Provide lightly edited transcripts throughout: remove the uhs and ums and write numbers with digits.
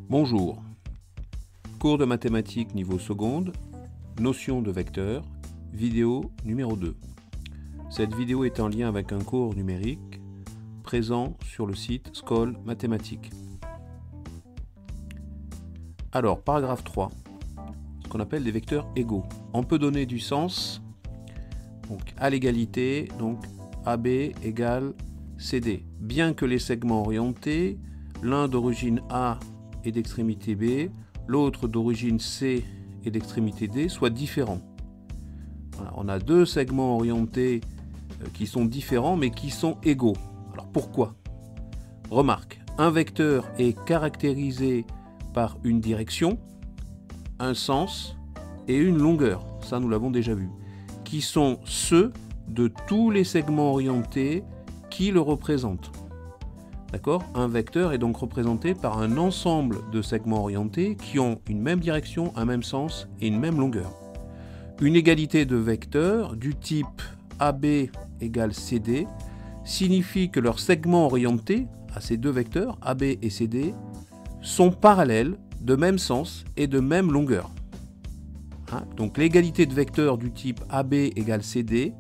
Bonjour. Cours de mathématiques niveau seconde, notion de vecteur, vidéo numéro 2. Cette vidéo est en lien avec un cours numérique présent sur le site Scol Mathématiques. Alors, paragraphe 3, ce qu'on appelle des vecteurs égaux. On peut donner du sens donc, à l'égalité, donc AB égale CD. Bien que les segments orientés, l'un d'origine A et d'extrémité B, l'autre d'origine C et d'extrémité D, soient différents. Voilà, on a deux segments orientés qui sont différents mais qui sont égaux. Alors pourquoi? Remarque, un vecteur est caractérisé par une direction, un sens et une longueur, ça nous l'avons déjà vu, qui sont ceux de tous les segments orientés qui le représentent. D'accord? Un vecteur est donc représenté par un ensemble de segments orientés qui ont une même direction, un même sens et une même longueur. Une égalité de vecteurs du type AB égale CD signifie que leurs segments orientés à ces deux vecteurs, AB et CD, sont parallèles, de même sens et de même longueur. Donc l'égalité de vecteurs du type AB égale CD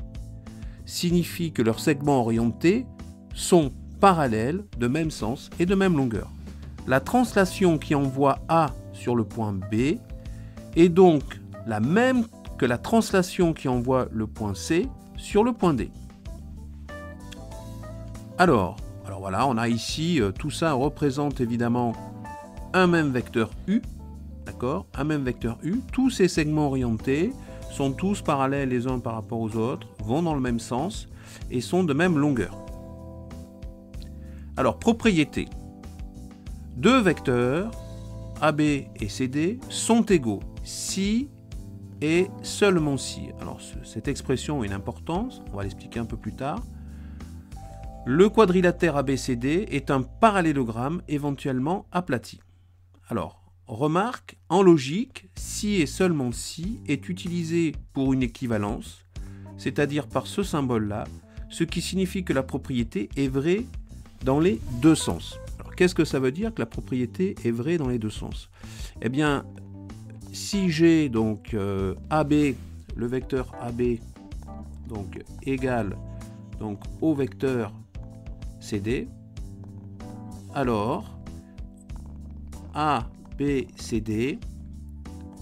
signifie que leurs segments orientés sont parallèles, de même sens et de même longueur. La translation qui envoie A sur le point B est donc la même que la translation qui envoie le point C sur le point D. Alors voilà, on a ici, tout ça représente évidemment un même vecteur U, d'accord? Un même vecteur U. Tous ces segments orientés sont tous parallèles les uns par rapport aux autres, vont dans le même sens et sont de même longueur. Alors, propriété. Deux vecteurs, AB et CD, sont égaux si et seulement si. Alors, cette expression a une importance, on va l'expliquer un peu plus tard. Le quadrilatère ABCD est un parallélogramme éventuellement aplati. Alors, remarque, en logique, si et seulement si est utilisé pour une équivalence, c'est-à-dire par ce symbole-là, ce qui signifie que la propriété est vraie dans les deux sens. Alors, qu'est-ce que ça veut dire que la propriété est vraie dans les deux sens? Eh bien, si j'ai donc AB, le vecteur AB, donc égal donc, au vecteur CD, alors ABCD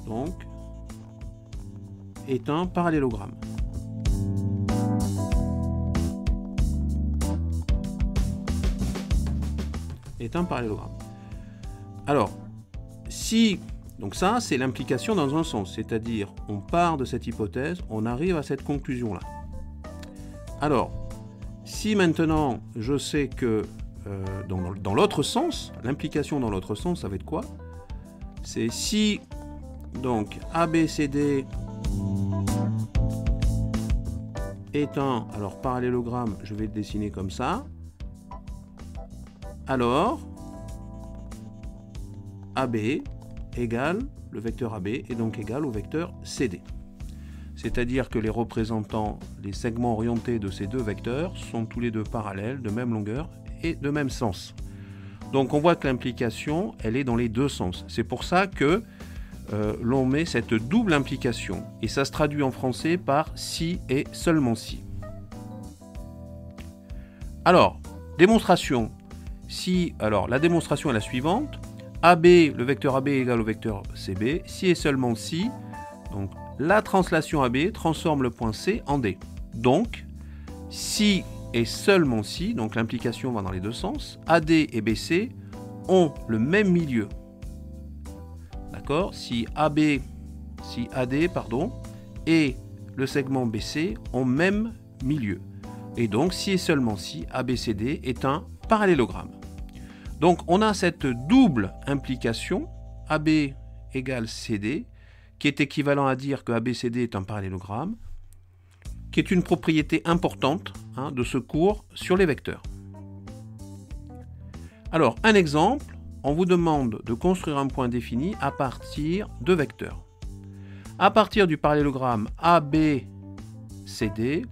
donc est un parallélogramme. Est un parallélogramme. Alors, si, donc ça c'est l'implication dans un sens, c'est-à-dire on part de cette hypothèse, on arrive à cette conclusion-là. Alors, si maintenant je sais que dans l'autre sens, l'implication dans l'autre sens, ça va être quoi? C'est si donc ABCD est un parallélogramme, je vais le dessiner comme ça. Alors, AB égale, le vecteur AB est donc égal au vecteur CD. C'est-à-dire que les représentants, les segments orientés de ces deux vecteurs sont tous les deux parallèles, de même longueur et de même sens. Donc on voit que l'implication, elle est dans les deux sens. C'est pour ça que l'on met cette double implication. Et ça se traduit en français par si et seulement si. Alors, démonstration. Alors, la démonstration est la suivante. AB, le vecteur AB est égal au vecteur CB. Si et seulement si, donc la translation AB transforme le point C en D. Donc, si et seulement si, donc l'implication va dans les deux sens, AD et BC ont le même milieu. D'accord? Si AD, et le segment BC ont même milieu. Et donc, si et seulement si, ABCD est un parallélogramme. Donc, on a cette double implication, AB égale CD, qui est équivalent à dire que ABCD est un parallélogramme, qui est une propriété importante de ce cours sur les vecteurs. Alors, un exemple, on vous demande de construire un point défini à partir de vecteurs. À partir du parallélogramme ABCD,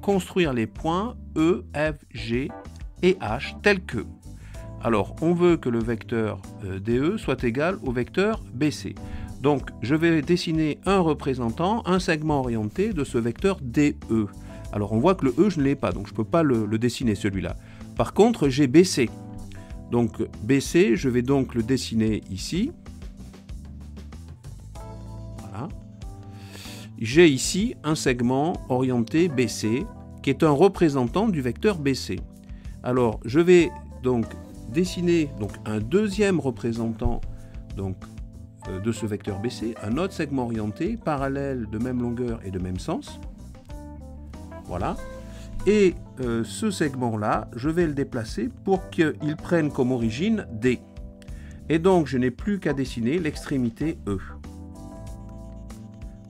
construire les points E, F, G et H tels que. Alors, on veut que le vecteur DE soit égal au vecteur BC. Donc, je vais dessiner un représentant, un segment orienté de ce vecteur DE. Alors, on voit que le E, je ne l'ai pas, donc je ne peux pas le dessiner, celui-là. Par contre, j'ai BC. Donc, BC, je vais donc le dessiner ici. Voilà. J'ai ici un segment orienté BC, qui est un représentant du vecteur BC. Alors, je vais donc dessiner un deuxième représentant de ce vecteur BC, un autre segment orienté, parallèle, de même longueur et de même sens. Voilà. Et ce segment-là, je vais le déplacer pour qu'il prenne comme origine D. Et donc, je n'ai plus qu'à dessiner l'extrémité E.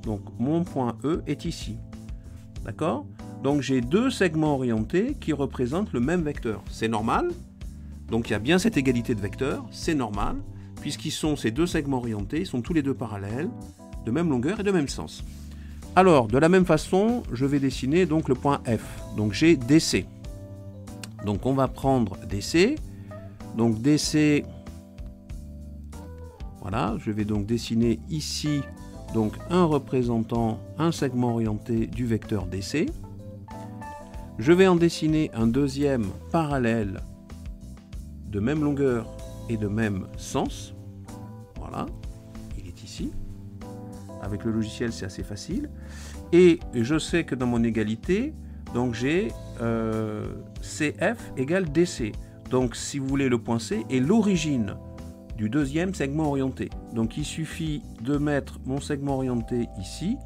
Donc, mon point E est ici. D'accord? Donc, j'ai deux segments orientés qui représentent le même vecteur. C'est normal. Donc, il y a bien cette égalité de vecteurs. C'est normal. Puisqu'ils sont ces deux segments orientés, ils sont tous les deux parallèles, de même longueur et de même sens. Alors, de la même façon, je vais dessiner donc le point F. Donc, j'ai DC. Donc, on va prendre DC. Donc, DC, voilà, je vais donc dessiner ici donc un représentant, un segment orienté du vecteur DC. Je vais en dessiner un deuxième parallèle de même longueur et de même sens. Voilà, il est ici. Avec le logiciel, c'est assez facile. Et je sais que dans mon égalité, donc j'ai CF égale DC. Donc, si vous voulez, le point C est l'origine du deuxième segment orienté. Donc, il suffit de mettre mon segment orienté ici.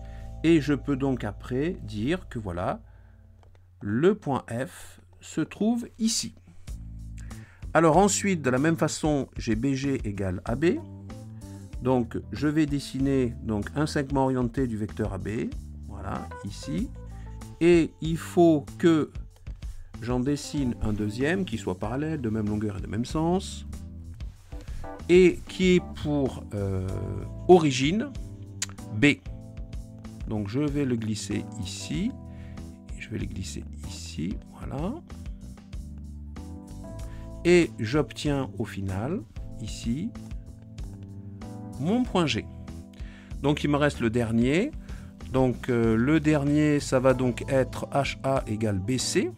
Et je peux donc après dire que voilà, le point F se trouve ici. Alors ensuite, de la même façon, j'ai BG égale AB. Donc, je vais dessiner donc, un segment orienté du vecteur AB. Voilà, ici. Et il faut que j'en dessine un deuxième qui soit parallèle, de même longueur et de même sens. Et qui est pour origine B. Donc, je vais le glisser ici. Et je vais le glisser ici. Voilà. Et j'obtiens au final, ici, mon point G. Donc il me reste le dernier. Donc le dernier, ça va donc être HA égale BC.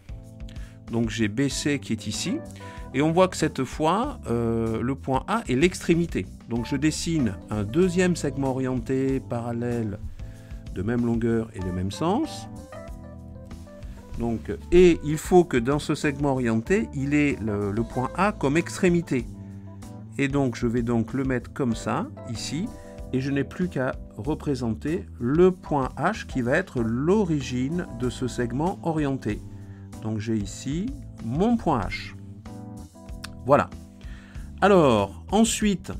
Donc j'ai BC qui est ici. Et on voit que cette fois, le point A est l'extrémité. Donc je dessine un deuxième segment orienté parallèle de même longueur et de même sens. Donc, et il faut que dans ce segment orienté, il ait le point A comme extrémité. Et donc, je vais donc le mettre comme ça, ici, et je n'ai plus qu'à représenter le point H qui va être l'origine de ce segment orienté. Donc, j'ai ici mon point H. Voilà. Alors, ensuite,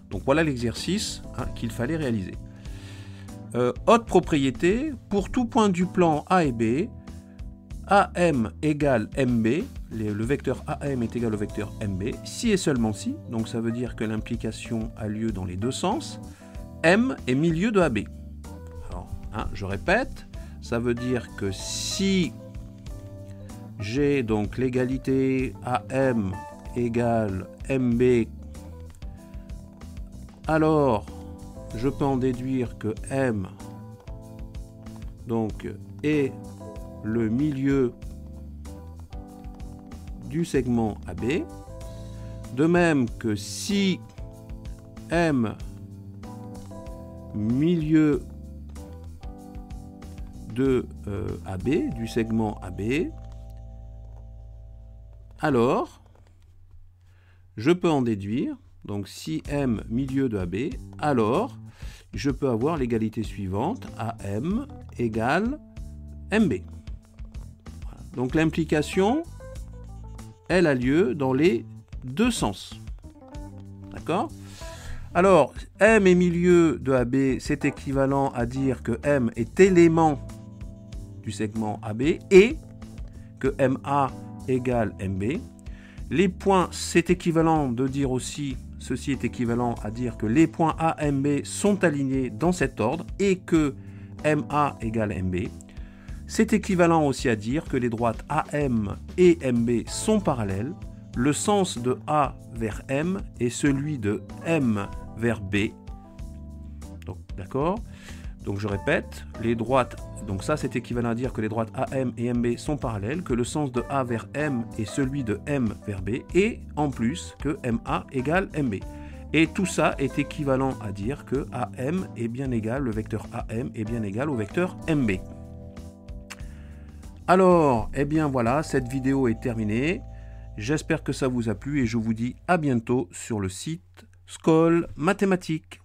donc voilà l'exercice qu'il fallait réaliser. Autre propriété, pour tout point du plan A et B, AM égale MB, le vecteur AM est égal au vecteur MB, si et seulement si, donc ça veut dire que l'implication a lieu dans les deux sens, M est milieu de AB. Alors, je répète, ça veut dire que si j'ai donc l'égalité AM égale MB, alors je peux en déduire que M donc est le milieu du segment AB, de même que si M milieu de AB, du segment AB, alors je peux en déduire, donc si M milieu de AB, alors je peux avoir l'égalité suivante, AM égale MB. Donc l'implication, elle a lieu dans les deux sens. D'accord? Alors, M est milieu de AB, c'est équivalent à dire que M est élément du segment AB et que MA égale MB. Les points, c'est équivalent de dire aussi, ceci est équivalent à dire que les points A, MB sont alignés dans cet ordre et que MA égale MB. C'est équivalent aussi à dire que les droites AM et MB sont parallèles, le sens de A vers M est celui de M vers B. Donc, d'accord? Donc je répète, les droites, donc ça c'est équivalent à dire que les droites AM et MB sont parallèles, que le sens de A vers M est celui de M vers B, et en plus que MA égale MB. Et tout ça est équivalent à dire que AM est bien égal, le vecteur AM est bien égal au vecteur MB. Alors, eh bien voilà, cette vidéo est terminée. J'espère que ça vous a plu et je vous dis à bientôt sur le site Skol Mathématiques.